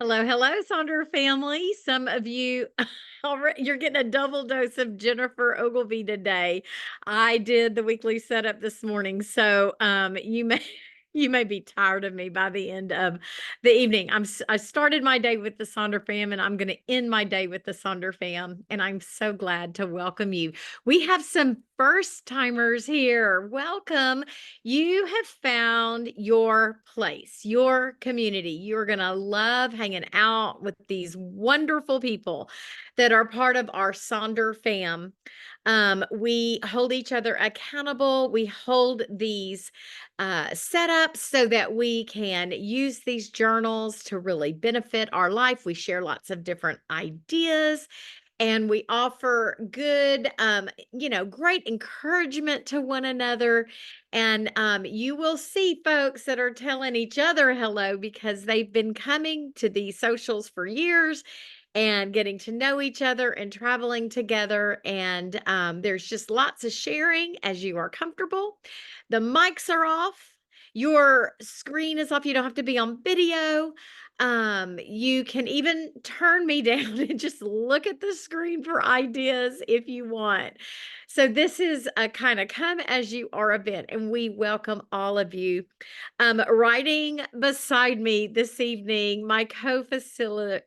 Hello, hello, Sonder family. Some of you you're getting a double dose of Jennifer Ogilvy today. I did the weekly setup this morning, so you may you may be tired of me by the end of the evening. I started my day with the Sonder fam, and I'm going to end my day with the Sonder fam, and I'm so glad to welcome you. We have some first timers here. Welcome. You have found your place, your community. You're going to love hanging out with these wonderful people that are part of our Sonder fam. We hold each other accountable. We hold these setups so that we can use these journals to really benefit our life. We share lots of different ideas and we offer good, great encouragement to one another. And you will see folks that are telling each other hello because they've been coming to these socials for years and getting to know each other and traveling together. And there's just lots of sharing as you are comfortable. The mics are off. Your screen is off. You don't have to be on video. You can even turn me down and just look at the screen for ideas if you want. So this is a kind of come as you are event, and we welcome all of you. Riding beside me this evening, my co-facilitator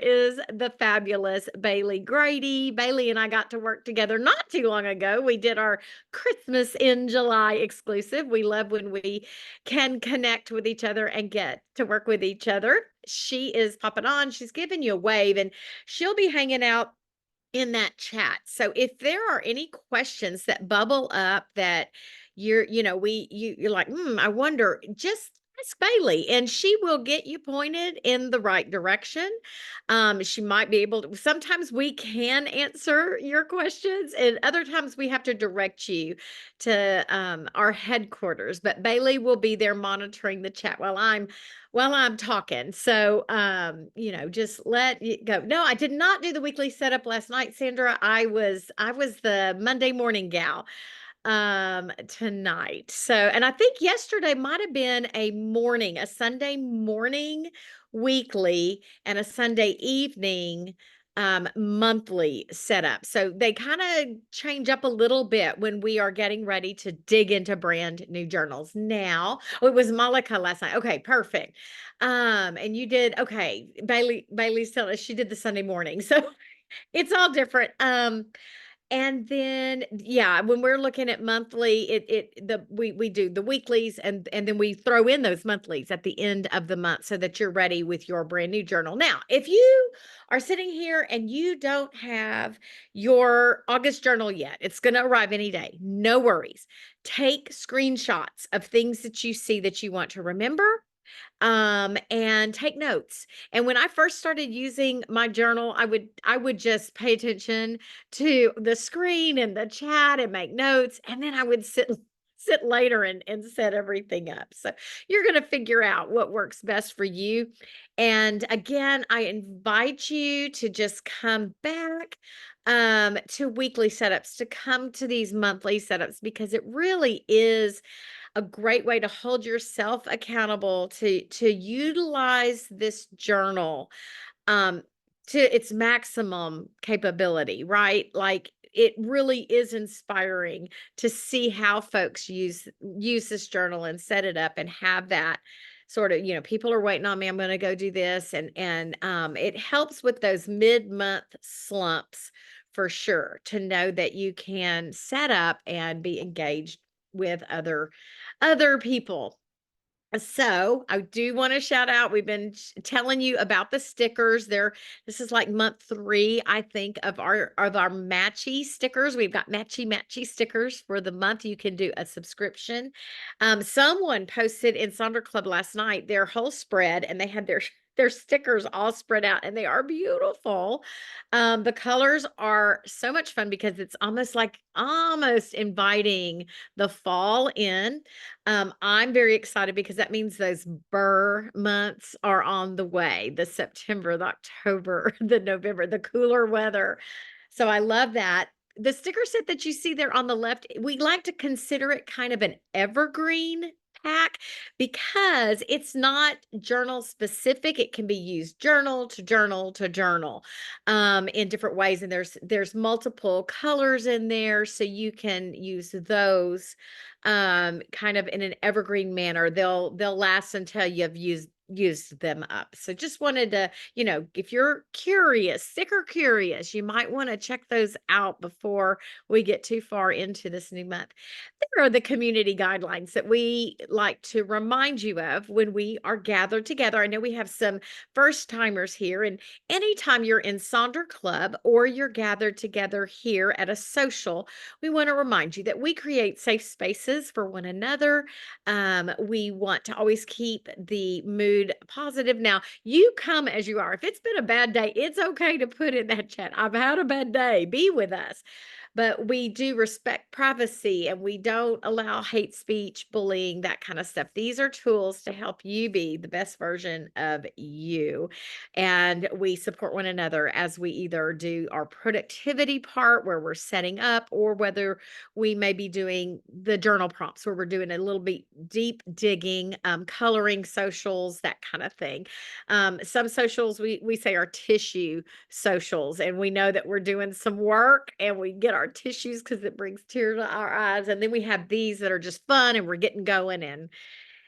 is the fabulous Bailey Grady. Bailey and I got to work together not too long ago. We did our Christmas in July exclusive. We love when we can connect with each other and get to work with each other. She is popping on. She's giving you a wave, and she'll be hanging out in that chat. So if there are any questions that bubble up that you're like, I wonder, just ask Bailey and she will get you pointed in the right direction. She might be able to, sometimes we can answer your questions and other times we have to direct you to our headquarters, but Bailey will be there monitoring the chat while I'm talking. So, just let it go. No, I did not do the weekly setup last night, Sandra. I was the Monday morning gal tonight. So, and I think yesterday might have been a Sunday morning weekly and a Sunday evening monthly setup. So they kind of change up a little bit when we are getting ready to dig into brand new journals. Now, oh, it was Malika last night. Okay, perfect. And you did okay. Bailey's telling us she did the Sunday morning. So it's all different. And then, yeah, when we're looking at monthly, we do the weeklies and then we throw in those monthlies at the end of the month so that you're ready with your brand new journal. Now, if you are sitting here and you don't have your August journal yet, it's going to arrive any day. No worries. Take screenshots of things that you see that you want to remember and take notes. And when I first started using my journal, I would just pay attention to the screen and the chat and make notes, and then I would sit later and set everything up. So you're going to figure out what works best for you. And again, I invite you to just come back to weekly setups, to come to these monthly setups because it really is a great way to hold yourself accountable to utilize this journal um to its maximum capability, right? Like it really is inspiring to see how folks use this journal and set it up and have that sort of, people are waiting on me, I'm going to go do this, and it helps with those mid-month slumps for sure, to know that you can set up and be engaged with other people. So I do want to shout out. We've been telling you about the stickers. This is like month 3, I think, of our matchy stickers. We've got matchy stickers for the month. You can do a subscription. Someone posted in Sonder Club last night their whole spread, and they had their stickers all spread out, and they are beautiful. The colors are so much fun because it's almost inviting the fall in. I'm very excited because that means those burr months are on the way, the September, the October, the November, the cooler weather. So I love that. The sticker set that you see there on the left, we like to consider it kind of an evergreen pack because it's not journal specific. It can be used journal to journal to journal, in different ways. And there's multiple colors in there, so you can use those kind of in an evergreen manner. They'll last until you've used them up. So just wanted to, if you're curious, sick or curious, you might want to check those out before we get too far into this new month. There are the community guidelines that we like to remind you of when we are gathered together. I know we have some first timers here, and anytime you're in Sonder Club or you're gathered together here at a social, we want to remind you that we create safe spaces for one another. We want to always keep the mood positive. Now, you come as you are. If it's been a bad day, it's okay to put in that chat, I've had a bad day, be with us. But we do respect privacy, and we don't allow hate speech, bullying, that kind of stuff. These are tools to help you be the best version of you. And we support one another as we either do our productivity part where we're setting up, or whether we may be doing the journal prompts where we're doing a little bit deep digging, coloring socials, that kind of thing. Some socials we say are tissue socials, and we know that we're doing some work and we get our tissues because it brings tears to our eyes. And then we have these that are just fun, and we're getting going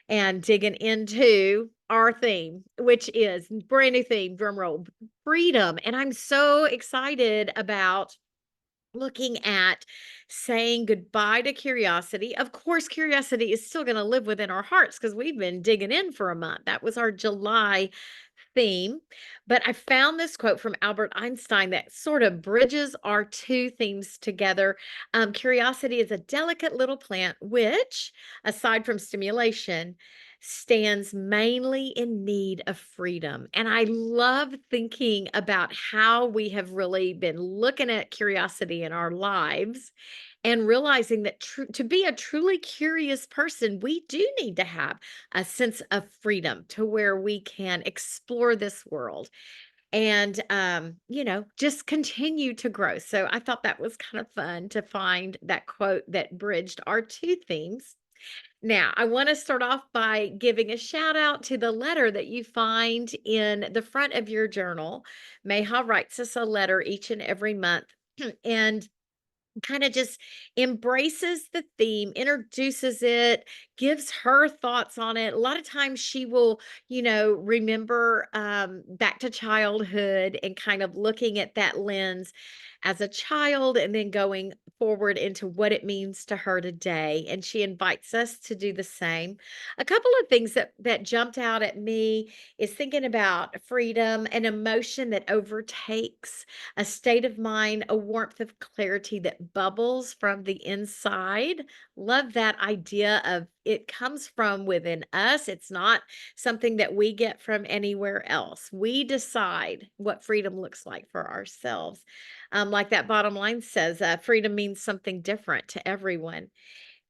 and digging into our theme, which is brand new theme, drum roll, freedom. And I'm so excited about looking at saying goodbye to curiosity. Of course, curiosity is still going to live within our hearts because we've been digging in for a month. That was our July theme. But I found this quote from Albert Einstein that sort of bridges our two themes together. Curiosity is a delicate little plant which, aside from stimulation, stands mainly in need of freedom. And I love thinking about how we have really been looking at curiosity in our lives and realizing that to be a truly curious person, we do need to have a sense of freedom to where we can explore this world and just continue to grow. So I thought that was kind of fun to find that quote that bridged our two themes. Now, I want to start off by giving a shout out to the letter that you find in the front of your journal. Mayha writes us a letter each and every month. And kind of just embraces the theme, introduces it, gives her thoughts on it. A lot of times she will, remember back to childhood and kind of looking at that lens as a child and then going forward into what it means to her today. And she invites us to do the same. A couple of things that jumped out at me is thinking about freedom, an emotion that overtakes, a state of mind, a warmth of clarity that bubbles from the inside. Love that idea of it comes from within us. It's not something that we get from anywhere else. We decide what freedom looks like for ourselves. Like that bottom line says, freedom means something different to everyone.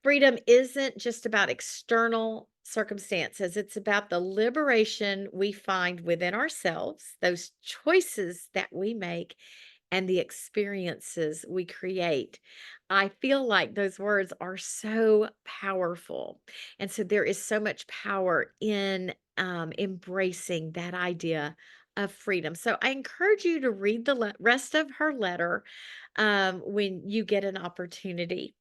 Freedom isn't just about external circumstances, it's about the liberation we find within ourselves, those choices that we make, and the experiences we create. I feel like those words are so powerful. And so there is so much power in embracing that idea of freedom. So I encourage you to read the rest of her letter when you get an opportunity.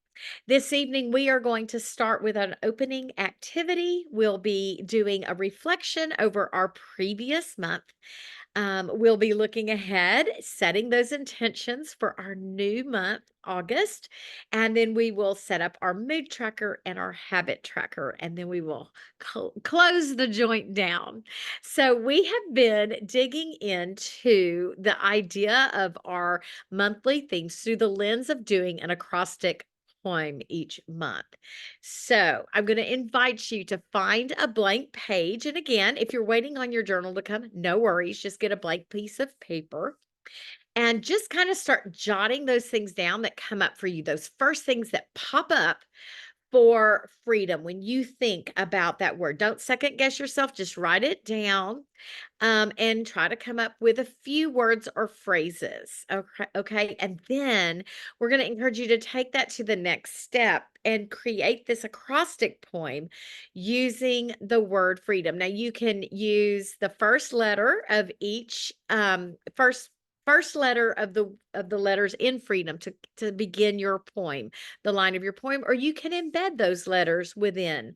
This evening, we are going to start with an opening activity. We'll be doing a reflection over our previous month. We'll be looking ahead, setting those intentions for our new month, August, and then we will set up our mood tracker and our habit tracker, and then we will close the joint down. So, we have been digging into the idea of our monthly themes through the lens of doing an acrostic poem each month. So I'm going to invite you to find a blank page. And again, if you're waiting on your journal to come, no worries. Just get a blank piece of paper and just kind of start jotting those things down that come up for you, those first things that pop up for freedom, when you think about that word, don't second guess yourself, just write it down, and try to come up with a few words or phrases. Okay. And then we're going to encourage you to take that to the next step and create this acrostic poem using the word freedom. Now you can use the first letter of each first letter of the letters in freedom to begin your poem, the line of your poem, or you can embed those letters within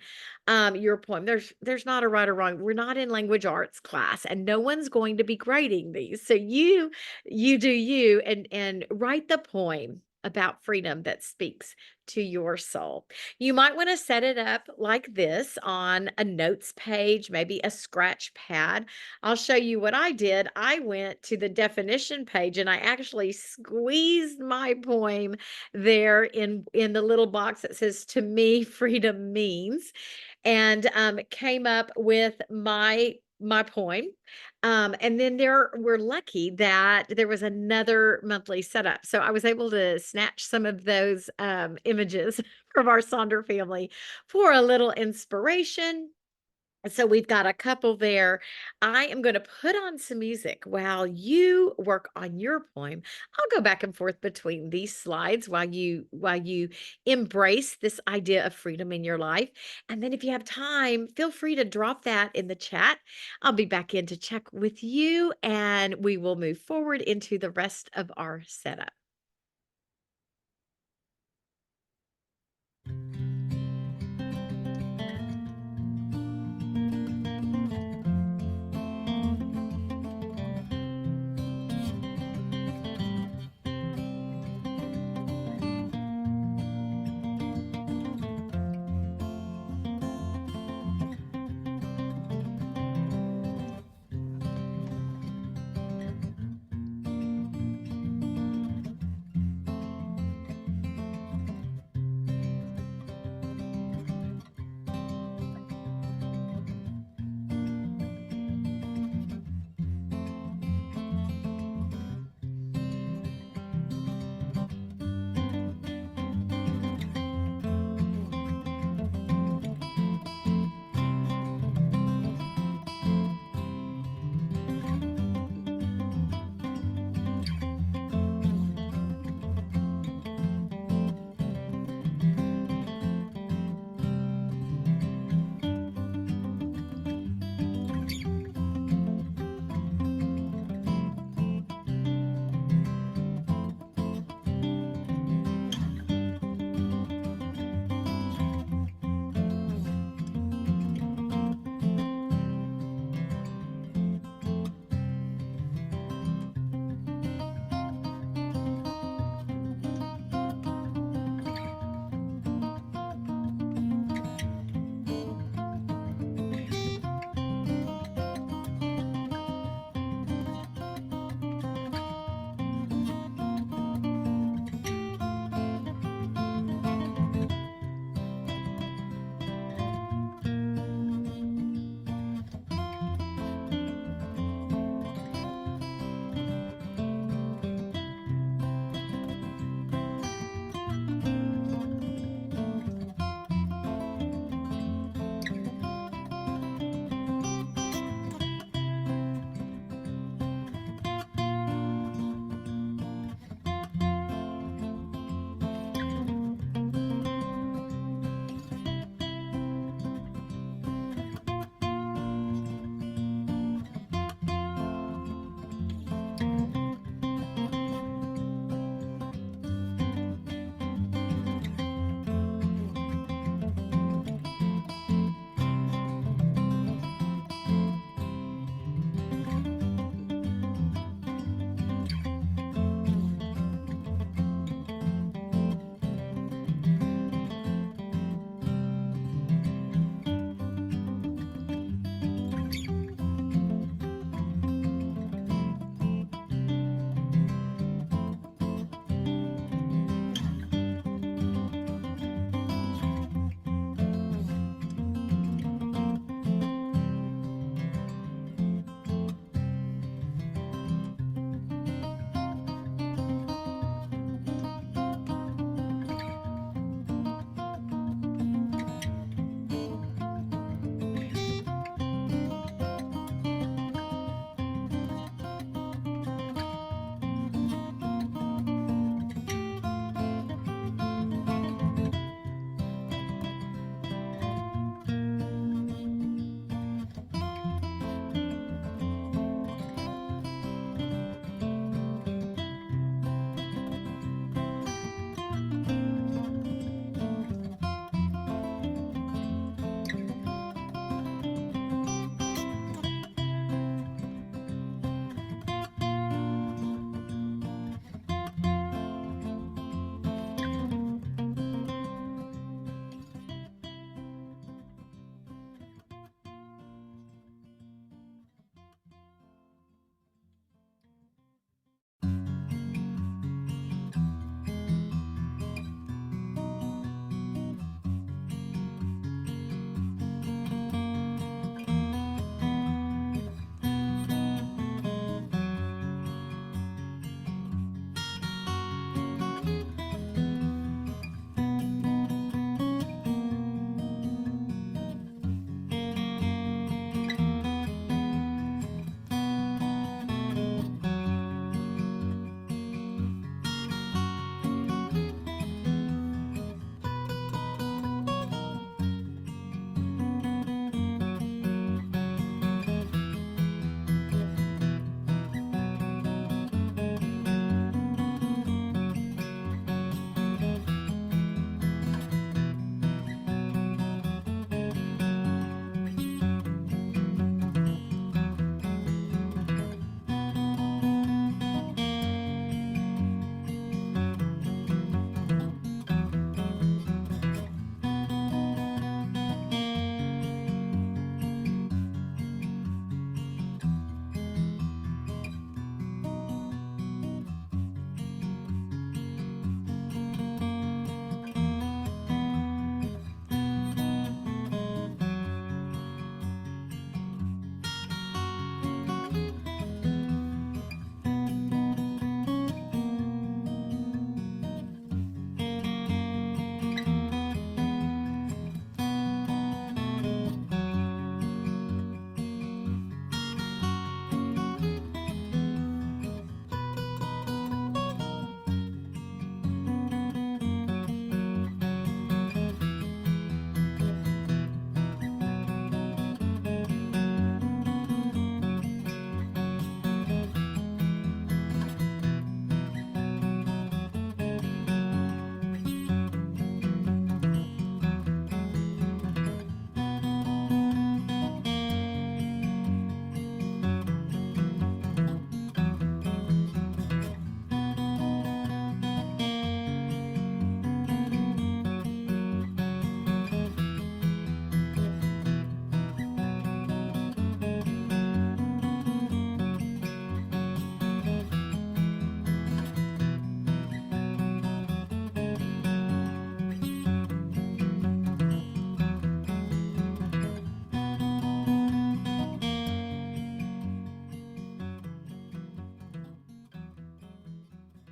your poem. There's not a right or wrong. We're not in language arts class, and no one's going to be grading these. So you do you, and write the poem about freedom that speaks to your soul. You might want to set it up like this on a notes page, maybe a scratch pad. I'll show you what I did. I went to the definition page and I actually squeezed my poem there in the little box that says, "To me, freedom means," and came up with my poem. And then we're lucky that there was another monthly setup. So I was able to snatch some of those images from our Sonder family for a little inspiration. So we've got a couple there. I am going to put on some music while you work on your poem. I'll go back and forth between these slides while you embrace this idea of freedom in your life. And then if you have time, feel free to drop that in the chat. I'll be back in to check with you and we will move forward into the rest of our setup.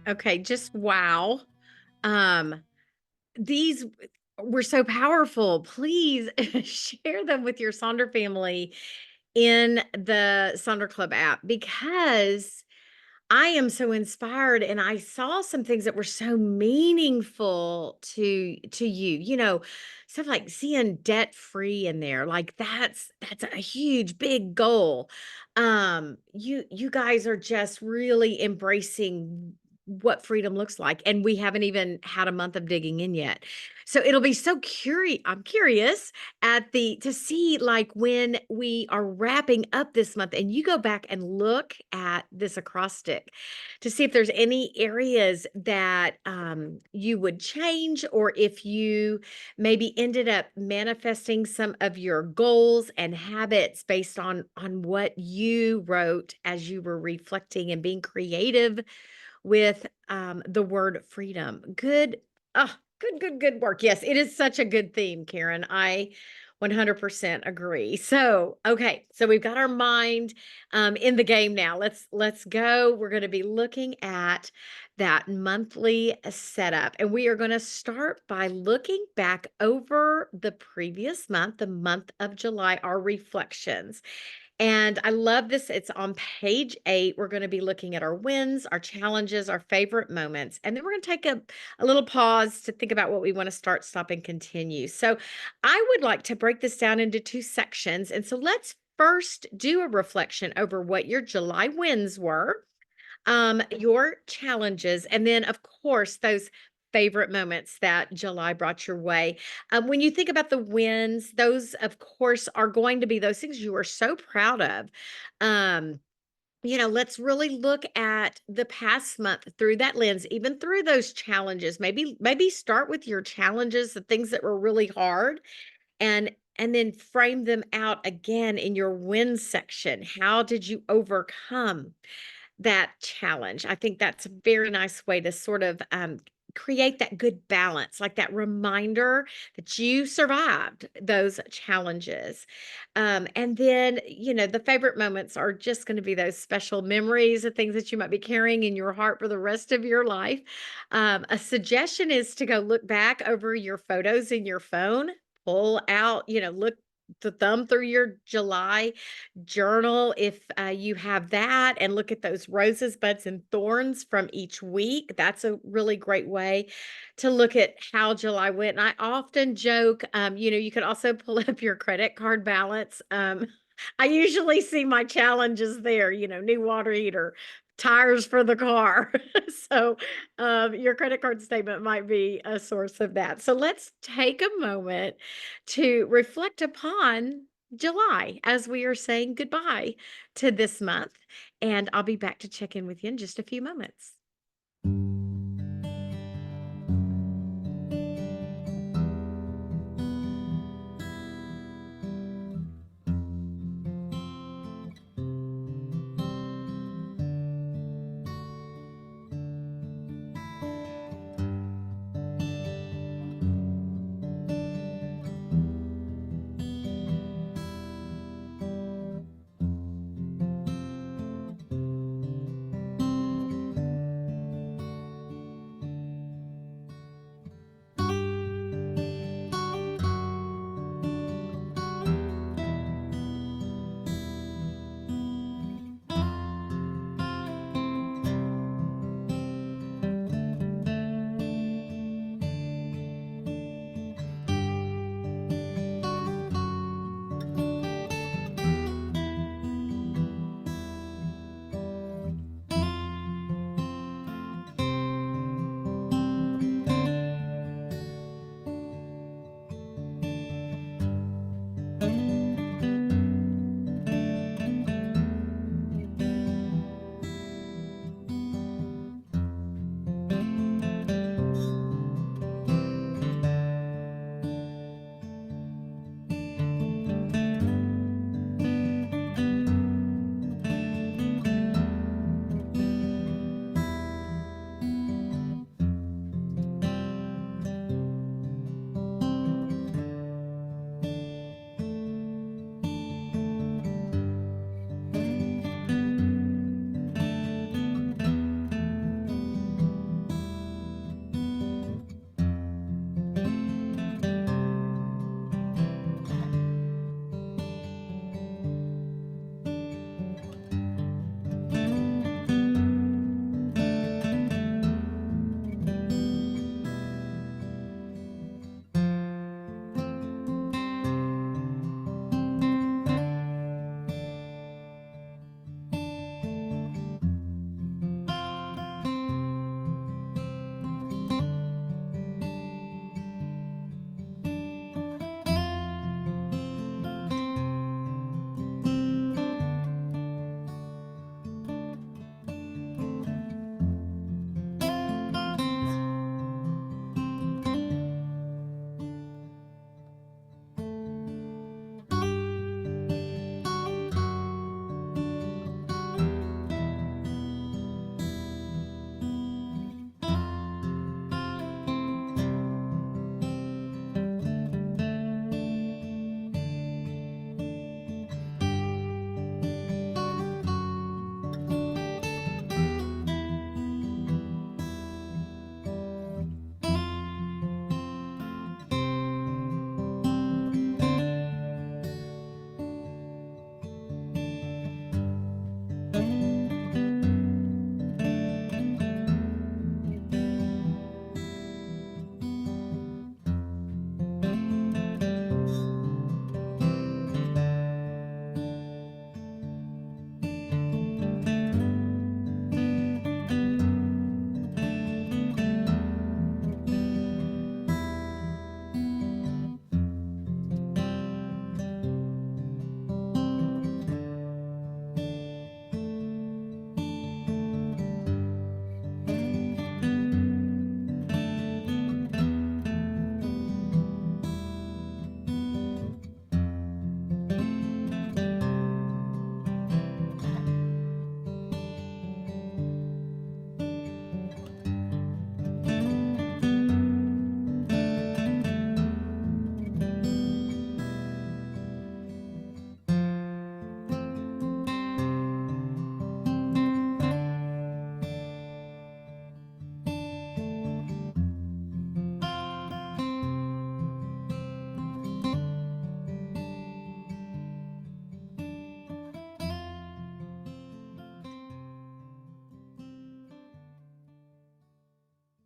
Okay, just wow. Um, these were so powerful. Please share them with your Sonder family in the Sonder Club app because I am so inspired and I saw some things that were so meaningful to you. Stuff like seeing debt free in there. Like that's a huge big goal. You guys are just really embracing what freedom looks like and we haven't even had a month of digging in yet. So it'll be so curious. I'm curious at the to see like when we are wrapping up this month and you go back and look at this acrostic to see if there's any areas that you would change or if you maybe ended up manifesting some of your goals and habits based on what you wrote as you were reflecting and being creative with the word freedom. Good work. Yes, it is such a good theme, Karen. I 100% agree. So, okay, so we've got our mind in the game now. Let's go. We're going to be looking at that monthly setup, and we are going to start by looking back over the previous month, the month of July, our reflections. And I love this. It's on page 8. We're going to be looking at our wins, our challenges, our favorite moments. And then we're going to take a little pause to think about what we want to start, stop, and continue. So I would like to break this down into 2 sections. And so let's first do a reflection over what your July wins were, your challenges, and then, of course, those favorite moments that July brought your way. When you think about the wins, those, of course, are going to be those things you are so proud of. Um, let's really look at the past month through that lens, even through those challenges. Maybe start with your challenges, the things that were really hard, and then frame them out again in your wins section. How did you overcome that challenge? I think that's a very nice way to sort of create that good balance, like that reminder that you survived those challenges. And then, the favorite moments are just going to be those special memories of things that you might be carrying in your heart for the rest of your life. A suggestion is to go look back over your photos in your phone, pull out, look the thumb through your July journal if you have that and look at those roses, buds, and thorns from each week. That's a really great way to look at how July went. And I often joke, you could also pull up your credit card balance. I usually see my challenges there, new water heater, tires for the car. So your credit card statement might be a source of that. So let's take a moment to reflect upon July as we are saying goodbye to this month. And I'll be back to check in with you in just a few moments.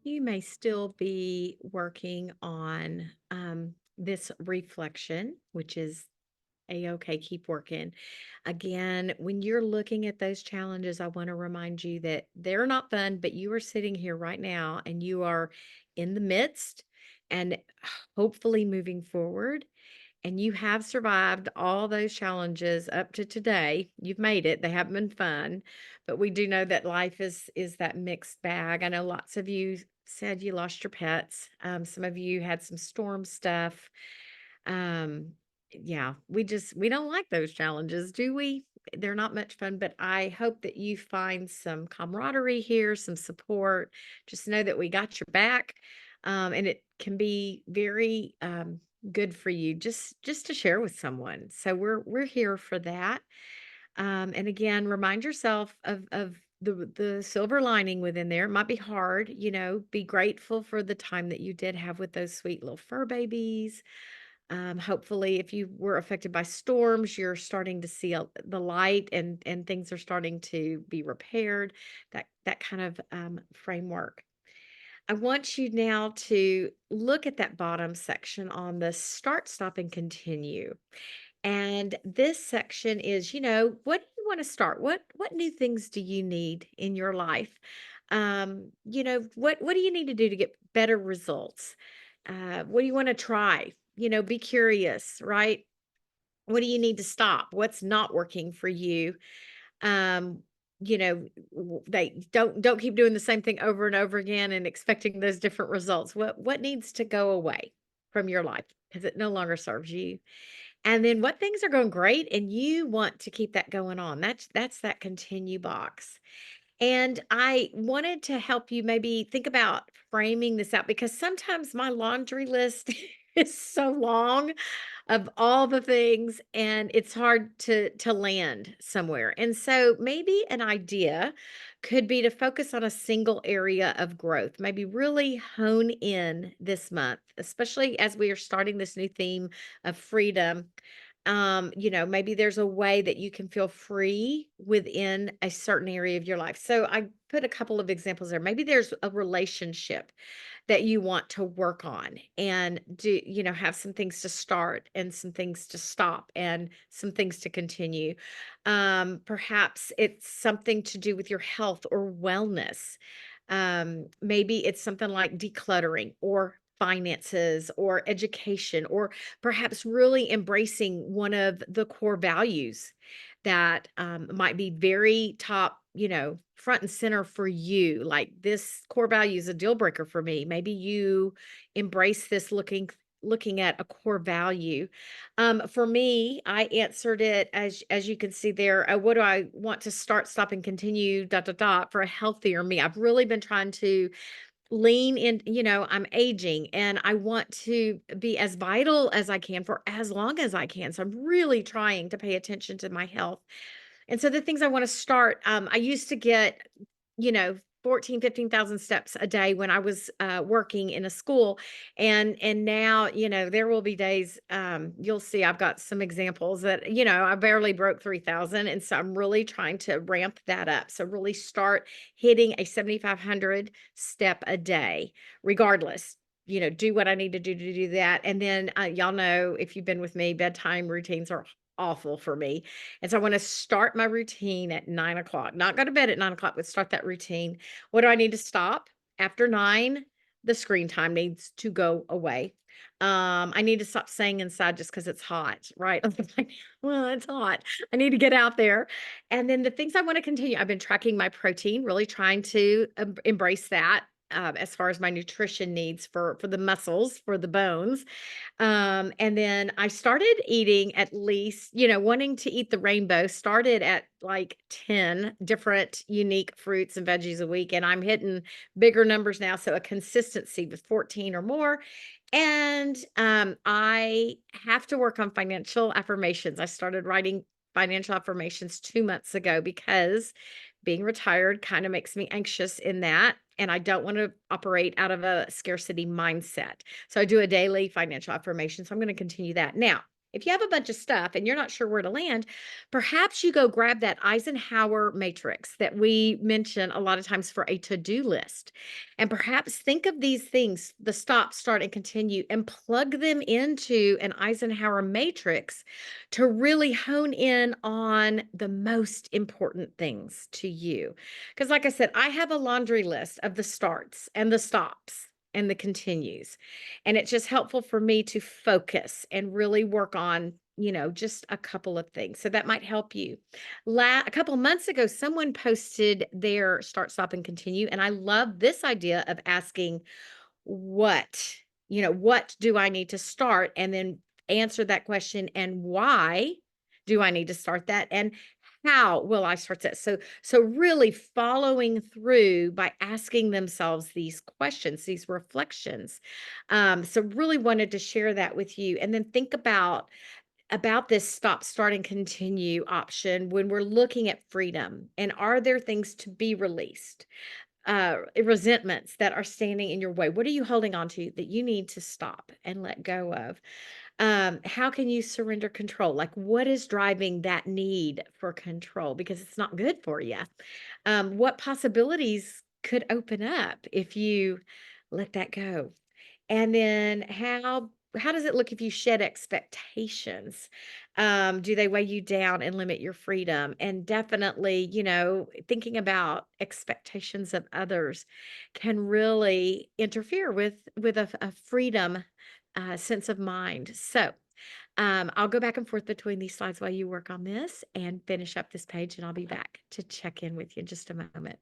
You may still be working on this reflection, which is a-okay, keep working. Again, when you're looking at those challenges, I want to remind you that they're not fun, but you are sitting here right now and you are in the midst and hopefully moving forward. And you have survived all those challenges up to today. You've made it. They haven't been fun, but we do know that life is that mixed bag. I know lots of you said you lost your pets. Some of you had some storm stuff. Um, yeah, we don't like those challenges, do we? They're not much fun, but I hope that you find some camaraderie here, some support. Just know that we got your back. And it can be very good for you just to share with someone. So we're here for that. And again, remind yourself of the silver lining within there. It might be hard, be grateful for the time that you did have with those sweet little fur babies. Hopefully, if you were affected by storms, you're starting to see the light, and things are starting to be repaired. That kind of framework. I want you now to look at that bottom section on the start, stop, and continue. And this section is, what do you want to start? What new things do you need in your life? What do you need to do to get better results? What do you want to try? Be curious, right? What do you need to stop? What's not working for you? Um, they don't keep doing the same thing over and over again and expecting those different results. What needs to go away from your life because it no longer serves you? And then what things are going great and you want to keep that going on. That's that continue box. And I wanted to help you maybe think about framing this out because sometimes my laundry list is so long of all the things and it's hard to land somewhere. And so maybe an idea could be to focus on a single area of growth. Maybe really hone in this month, especially as we are starting this new theme of freedom. Maybe there's a way that you can feel free within a certain area of your life. So I put a couple of examples there. Maybe there's a relationship that you want to work on and have some things to start and some things to stop and some things to continue. Perhaps it's something to do with your health or wellness. Maybe it's something like decluttering or finances or education, or perhaps really embracing one of the core values that might be very top, front and center for you. Like this core value is a deal breaker for me. Maybe you embrace this looking at a core value. For me, I answered it as you can see there. What do I want to start, stop, and continue? Dot dot dot for a healthier me. I've really been trying to lean in. I'm aging, and I want to be as vital as I can for as long as I can. So I'm really trying to pay attention to my health and so the things I wanna start, I used to get, you know, 14, 15,000 steps a day when I was, working in a school, and now, there will be days, you'll see I've got some examples that, I barely broke 3,000, and so I'm really trying to ramp that up. So really start hitting a 7,500 step a day, regardless. Do what I need to do that, and then, y'all know if you've been with me, bedtime routines are awful for me. And so I want to start my routine at 9 o'clock. Not go to bed at 9 o'clock, but start that routine. What do I need to stop? After 9, the screen time needs to go away. I need to stop staying inside just because it's hot, right? Like, well, it's hot. I need to get out there. And then the things I want to continue, I've been tracking my protein, really trying to embrace that. As far as my nutrition needs for the muscles, for the bones, and then I started eating at least, wanting to eat the rainbow, started at like 10 different unique fruits and veggies a week. And I'm hitting bigger numbers now. So a consistency with 14 or more. And I have to work on financial affirmations. I started writing financial affirmations 2 months ago because being retired kind of makes me anxious in that. And I don't want to operate out of a scarcity mindset. So I do a daily financial affirmation. So I'm going to continue that. Now, If you have a bunch of stuff and you're not sure where to land, perhaps you go grab that Eisenhower matrix that we mention a lot of times for a to-do list. And perhaps think of these things, the stop, start, and continue, and plug them into an Eisenhower matrix to really hone in on the most important things to you. Because, like I said, I have a laundry list of the starts and the stops and the continues. And it's just helpful for me to focus and really work on, just a couple of things. So that might help you. A couple months ago, someone posted their start, stop, and continue. And I love this idea of asking, what, what do I need to start? And then answer that question, and why do I need to start that? And how will I start that? So really following through by asking themselves these questions, these reflections. So really wanted to share that with you. And then think about this stop, start, and continue option when we're looking at freedom. And are there things to be released? Resentments that are standing in your way? What are you holding on to that you need to stop and let go of? How can you surrender control? Like, what is driving that need for control? Because it's not good for you. What possibilities could open up if you let that go? And then how does it look if you shed expectations? Do they weigh you down and limit your freedom? And definitely, thinking about expectations of others can really interfere with a freedom sense of mind. So I'll go back and forth between these slides while you work on this and finish up this page, and I'll be back to check in with you in just a moment.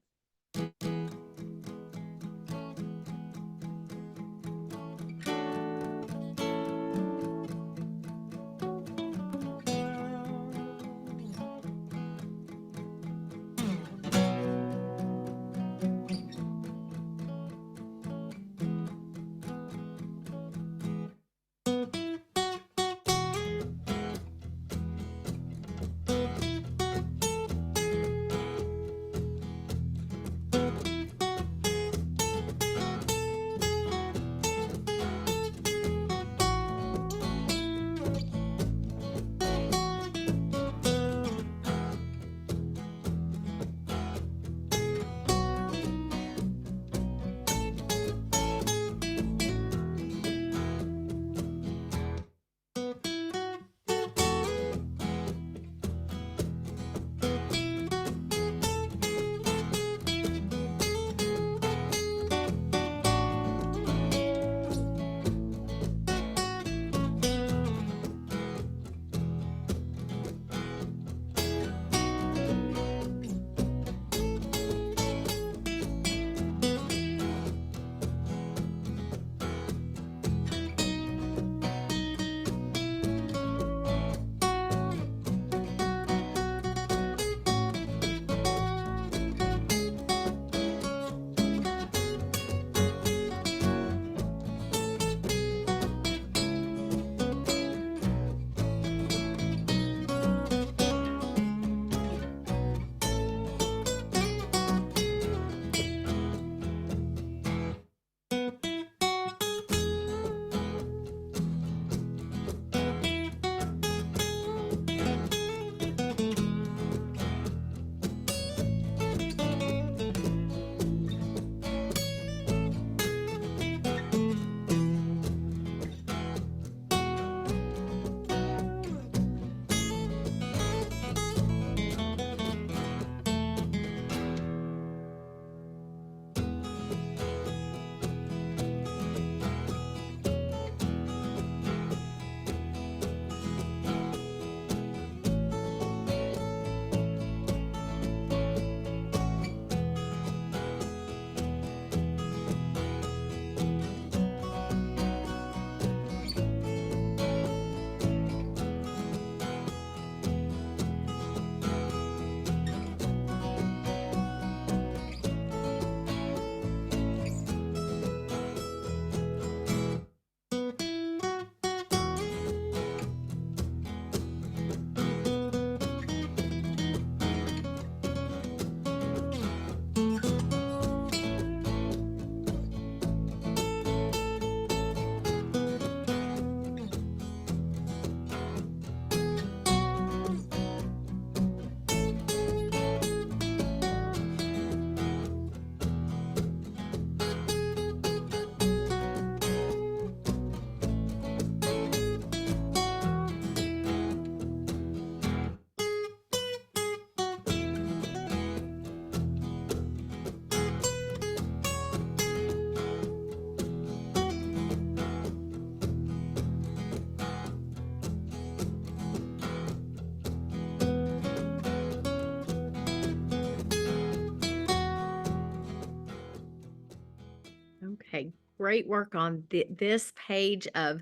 great work on this page of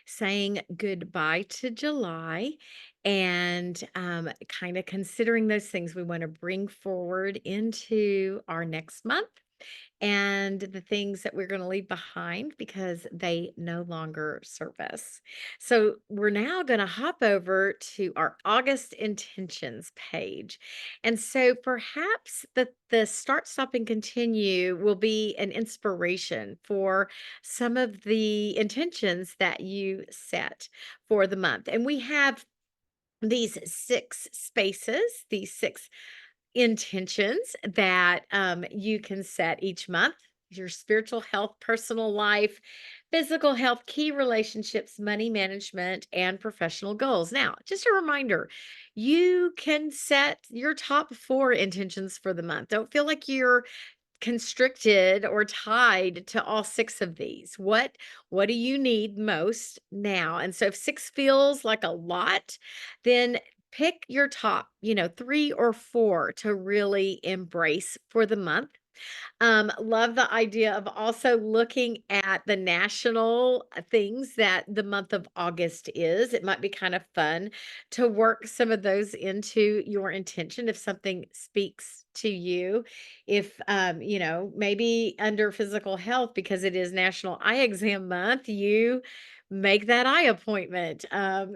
saying goodbye to July and kind of considering those things we want to bring forward into our next month and the things that we're going to leave behind because they no longer serve us. So we're now going to hop over to our August intentions page. And so perhaps the start, stop, and continue will be an inspiration for some of the intentions that you set for the month. And we have these six spaces, these six intentions that you can set each month: your spiritual health, personal life, physical health, key relationships, money management, and professional goals. Now, just a reminder, you can set your top four intentions for the month. Don't feel like you're constricted or tied to all six of these. What do you need most now? And so if six feels like a lot, then pick your top, three or four to really embrace for the month. Love the idea of also looking at the national things that the month of August is. It might be kind of fun to work some of those into your intention if something speaks to you. If, maybe under physical health, because it is National Eye Exam Month, you make that eye appointment.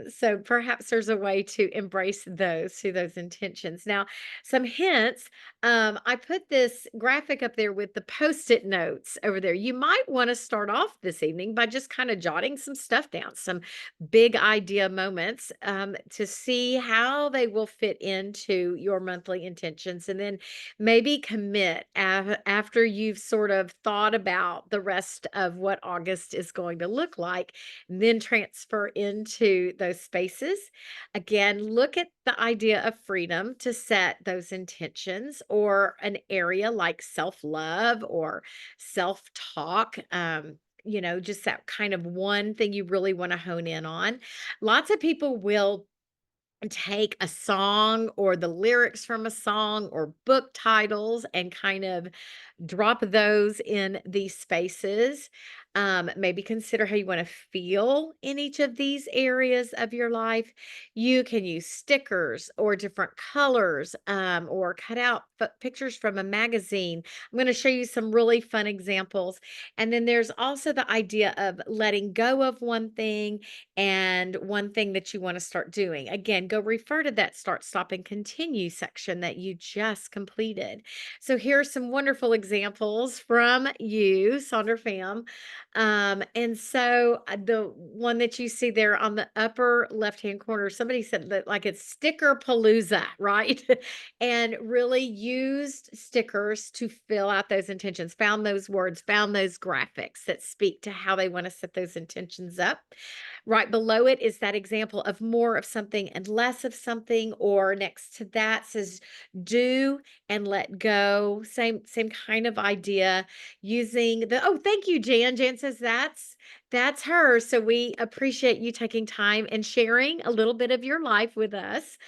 So perhaps there's a way to embrace those through those intentions. Now, some hints. I put this graphic up there with the post-it notes over there. You might want to start off this evening by just kind of jotting some stuff down, some big idea moments, to see how they will fit into your monthly intentions. And then maybe commit after you've sort of thought about the rest of what August is going to look like, and then transfer into those spaces. Again, look at the idea of freedom to set those intentions, or an area like self love or self talk. Just that kind of one thing you really want to hone in on. Lots of people will take a song or the lyrics from a song or book titles and kind of drop those in these spaces. Maybe consider how you want to feel in each of these areas of your life. You can use stickers or different colors, or cut out pictures from a magazine. I'm going to show you some really fun examples. And then there's also the idea of letting go of one thing and one thing that you want to start doing. Again, go refer to that start, stop, and continue section that you just completed. So here are some wonderful examples from you, Sonder fam. And so the one that you see there on the upper left-hand corner, somebody said that like it's sticker palooza, right? And really used stickers to fill out those intentions, found those words, found those graphics that speak to how they want to set those intentions up. Right below it is that example of more of something and less of something, or next to that says do and let go. Same kind of idea, using oh, thank you, Jan. Jan says that's her. So we appreciate you taking time and sharing a little bit of your life with us.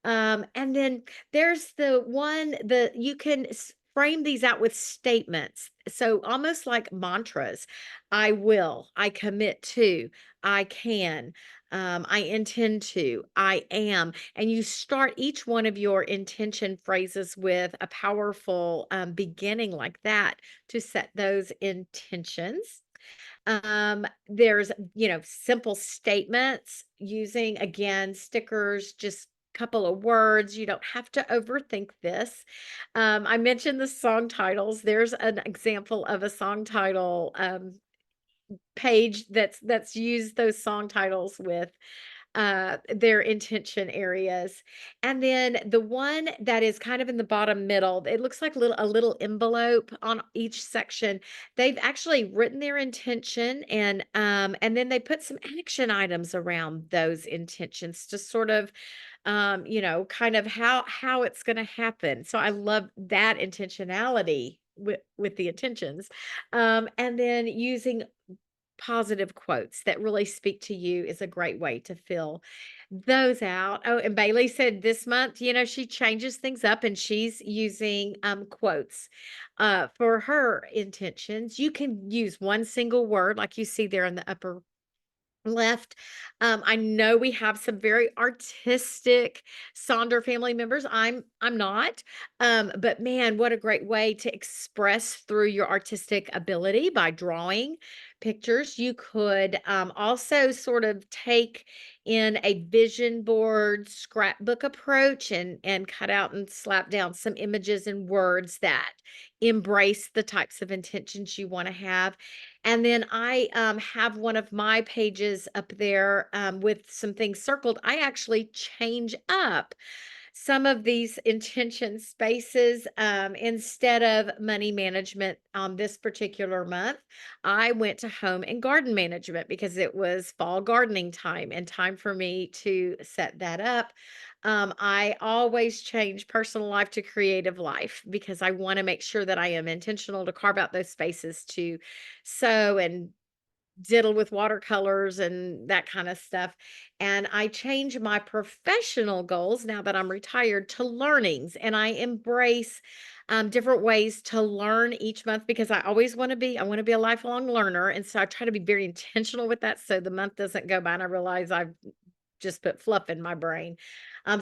And then there's the one that you can frame these out with statements. So almost like mantras. I will, I commit to, I can, I intend to, I am. And you start each one of your intention phrases with a powerful beginning like that to set those intentions. There's, simple statements using, again, stickers, just couple of words. You don't have to overthink this. I mentioned the song titles. There's an example of a song title page that's used those song titles with their intention areas. And then the one that is kind of in the bottom middle, it looks like a little envelope on each section. They've actually written their intention, and then they put some action items around those intentions to sort of kind of how it's going to happen. So I love that intentionality with the intentions. And then using positive quotes that really speak to you is a great way to fill those out. Oh, and Bailey said this month, she changes things up and she's using quotes for her intentions. You can use one single word like you see there in the upper left. I know we have some very artistic Sonder family members. I'm not. But man, what a great way to express through your artistic ability by drawing pictures. You could also sort of take in a vision board scrapbook approach and cut out and slap down some images and words that embrace the types of intentions you want to have. And then I have one of my pages up there with some things circled. I actually change up some of these intention spaces. Instead of money management on this particular month, I went to home and garden management because it was fall gardening time and time for me to set that up. I always change personal life to creative life because I want to make sure that I am intentional to carve out those spaces to sew and diddle with watercolors and that kind of stuff. And I change my professional goals now that I'm retired to learnings, and I embrace different ways to learn each month because I want to be a lifelong learner. And so I try to be very intentional with that. So the month doesn't go by and I realize I've just put fluff in my brain.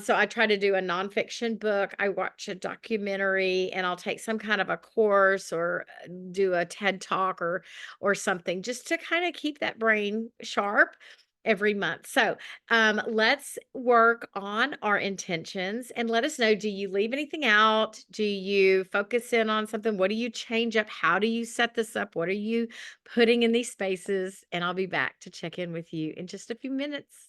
So I try to do a nonfiction book. I watch a documentary, and I'll take some kind of a course or do a TED talk or something just to kind of keep that brain sharp every month. So let's work on our intentions and let us know. Do you leave anything out? Do you focus in on something? What do you change up? How do you set this up? What are you putting in these spaces? And I'll be back to check in with you in just a few minutes.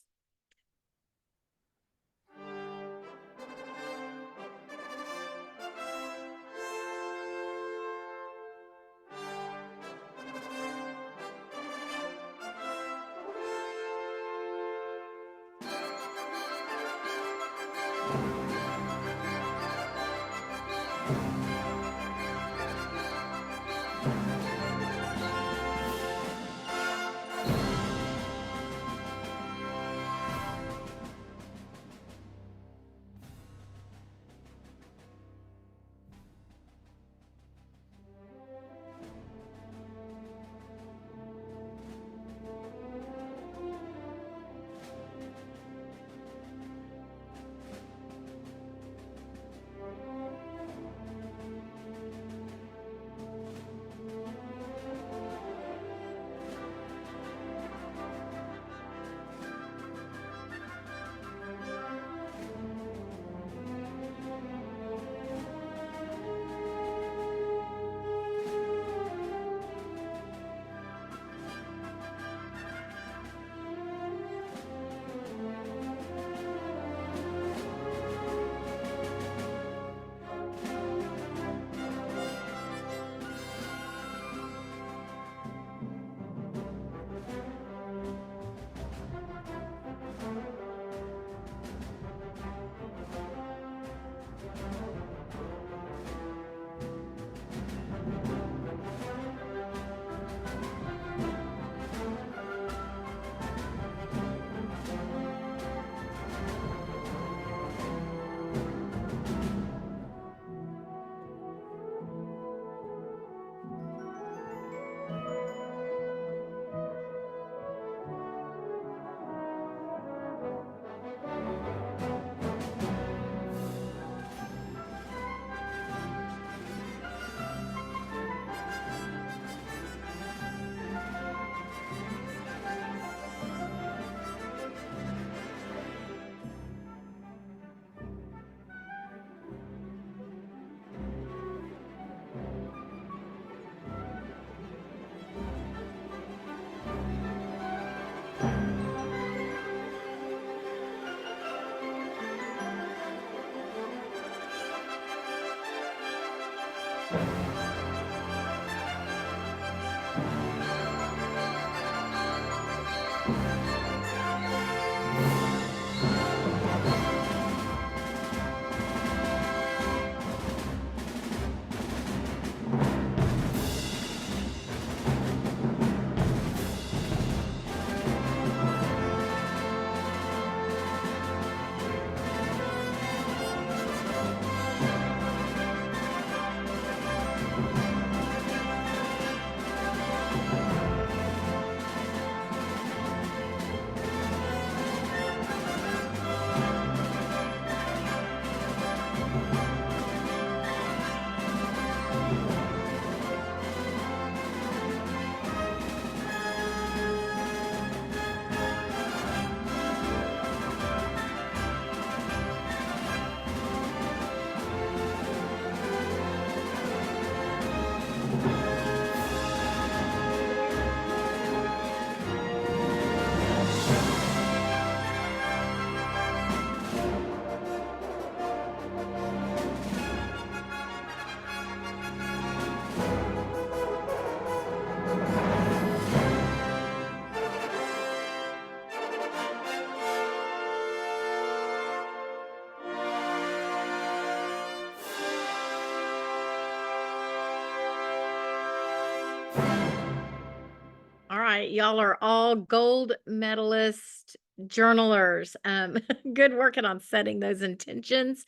Y'all are all gold medalist journalers. Good working on setting those intentions.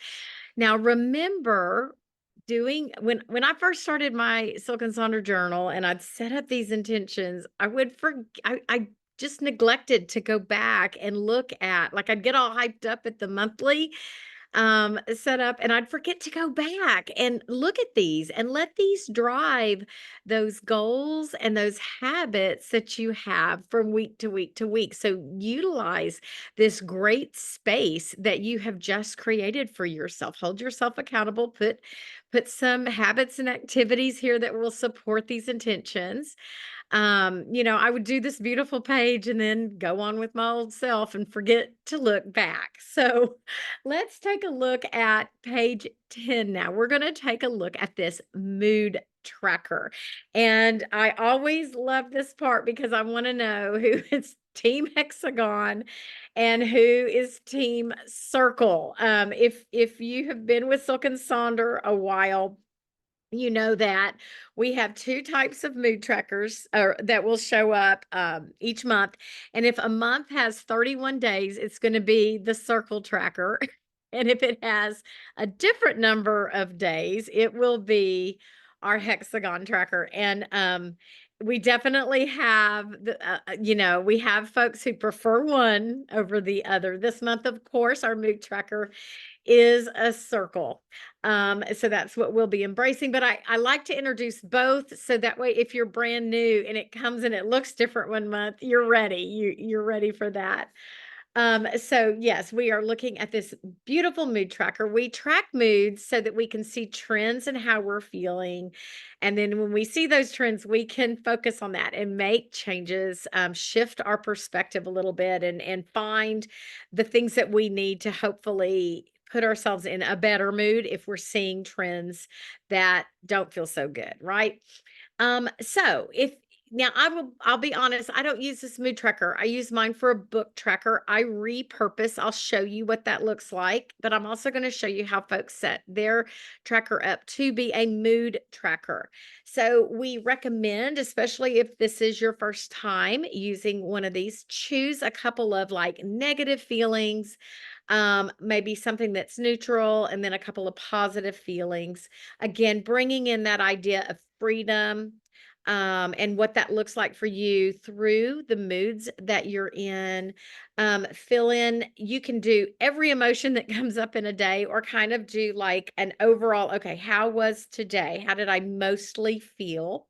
Now remember doing when I first started my Silk and Sonder journal and I'd set up these intentions, I just neglected to go back and look at, like, I'd get all hyped up at the monthly set up, and I'd forget to go back and look at these and let these drive those goals and those habits that you have from week to week to week. So utilize this great space that you have just created for yourself. Hold yourself accountable. Put some habits and activities here that will support these intentions. I would do this beautiful page and then go on with my old self and forget to look back. So let's take a look at page 10 now. We're going to take a look at this mood tracker. And I always love this part because I want to know who is team hexagon and who is team circle. If you have been with Silk and Sonder a while, you know that we have two types of mood trackers that will show up each month. And if a month has 31 days, it's going to be the circle tracker. And if it has a different number of days, it will be our hexagon tracker. And we definitely have we have folks who prefer one over the other. This month, of course, our mood tracker is a circle. So that's what we'll be embracing. But I like to introduce both so that way if you're brand new and it comes and it looks different one month, you're ready. You're ready for that. So yes, we are looking at this beautiful mood tracker. We track moods so that we can see trends and how we're feeling. And then when we see those trends, we can focus on that and make changes, shift our perspective a little bit and find the things that we need to hopefully put ourselves in a better mood if we're seeing trends that don't feel so good, right? So if now I'll be honest, I don't use this mood tracker. I use mine for a book tracker. I repurpose. I'll show you what that looks like, but I'm also going to show you how folks set their tracker up to be a mood tracker. So we recommend, especially if this is your first time using one of these, choose a couple of like negative feelings, maybe something that's neutral, and then a couple of positive feelings. Again, bringing in that idea of freedom, and what that looks like for you through the moods that you're in. Fill in, you can do every emotion that comes up in a day, or kind of do like an overall, okay, how was today? How did I mostly feel?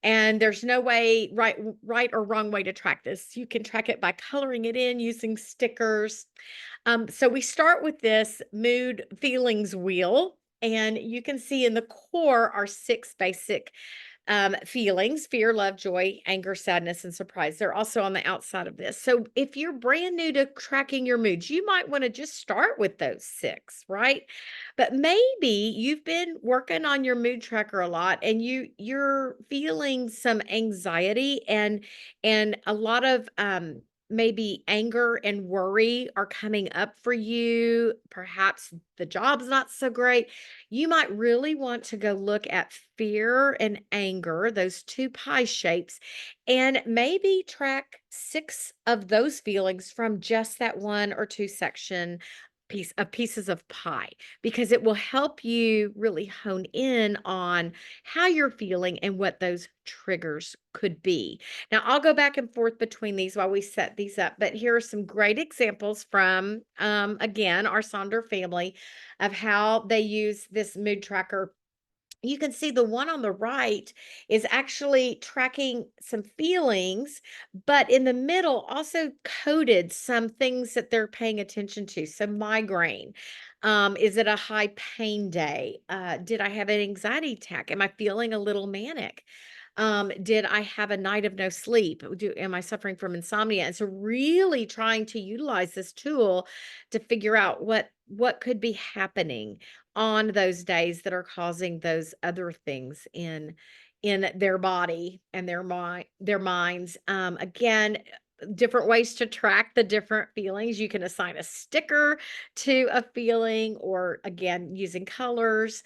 And there's no way, right or wrong way to track this. You can track it by coloring it in using stickers. So we start with this mood feelings wheel, and you can see in the core are 6 basic feelings: fear, love, joy, anger, sadness, and surprise. They're also on the outside of this. So if you're brand new to tracking your moods, you might want to just start with those 6, right? But maybe you've been working on your mood tracker a lot and you're feeling some anxiety and a lot of maybe anger and worry are coming up for you. Perhaps the job's not so great. You might really want to go look at fear and anger, those two pie shapes, and maybe track 6 of those feelings from just that one or two section pieces of pie, because it will help you really hone in on how you're feeling and what those triggers could be. Now, I'll go back and forth between these while we set these up, but here are some great examples from, again, our Sonder family of how they use this mood tracker. You can see the one on the right is actually tracking some feelings, but in the middle also coded some things that they're paying attention to. So migraine. Is it a high pain day? Did I have an anxiety attack? Am I feeling a little manic? Did I have a night of no sleep? Am I suffering from insomnia? And so really trying to utilize this tool to figure out what could be happening on those days that are causing those other things in their body and their minds. Again, different ways to track the different feelings. You can assign a sticker to a feeling, or again, using colors.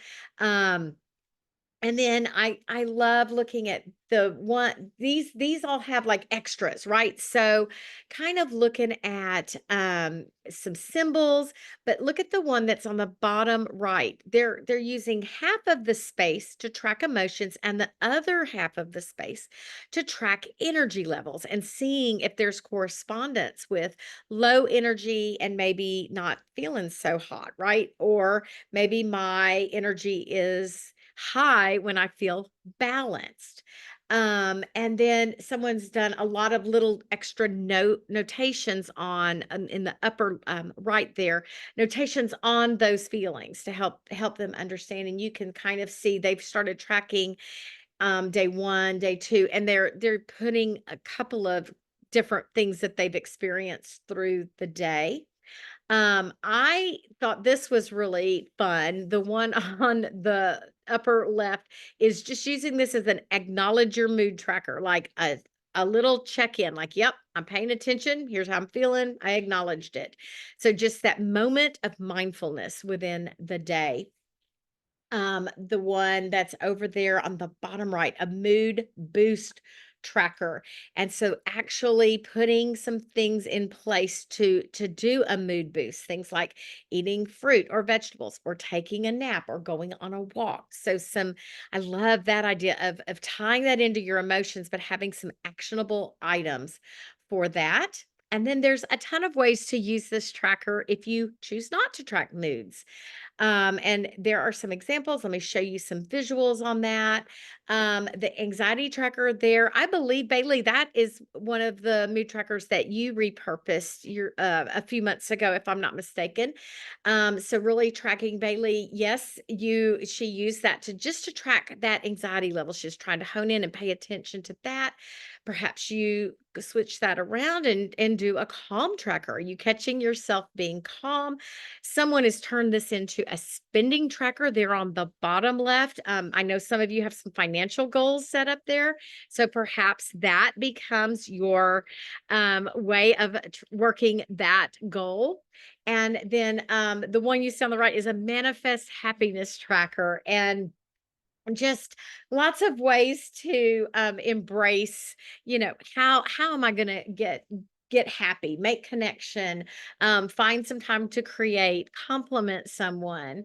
And then I love looking at the one these all have like extras, right? So kind of looking at some symbols, but look at the one that's on the bottom right. They're using half of the space to track emotions and the other half of the space to track energy levels and seeing if there's correspondence with low energy and maybe not feeling so hot, right? Or maybe my energy is high when I feel balanced. And then someone's done a lot of little extra notations on in the upper right there, notations on those feelings to help them understand. And you can kind of see they've started tracking day one, day two, and they're putting a couple of different things that they've experienced through the day. I thought this was really fun. The one on the upper left is just using this as an acknowledge your mood tracker, like a little check-in, like, yep, I'm paying attention. Here's how I'm feeling. I acknowledged it. So just that moment of mindfulness within the day. The one that's over there on the bottom right, a mood boost tracker. And so actually putting some things in place to do a mood boost, things like eating fruit or vegetables or taking a nap or going on a walk. So some I love that idea of tying that into your emotions, but having some actionable items for that. And then there's a ton of ways to use this tracker if you choose not to track moods. And there are some examples. Let me show you some visuals on that. The anxiety tracker there, I believe, Bailey, that is one of the mood trackers that you repurposed a few months ago, if I'm not mistaken. So really tracking Bailey, yes, she used that to track that anxiety level. She's trying to hone in and pay attention to that. Perhaps you switch that around and do a calm tracker. Are you catching yourself being calm? Someone has turned this into a spending tracker there on the bottom left. I know some of you have some financial goals set up there. So perhaps that becomes your way of working that goal. And then the one you see on the right is a manifest happiness tracker. And just lots of ways to embrace, how am I going to get happy, make connection, find some time to create, compliment someone.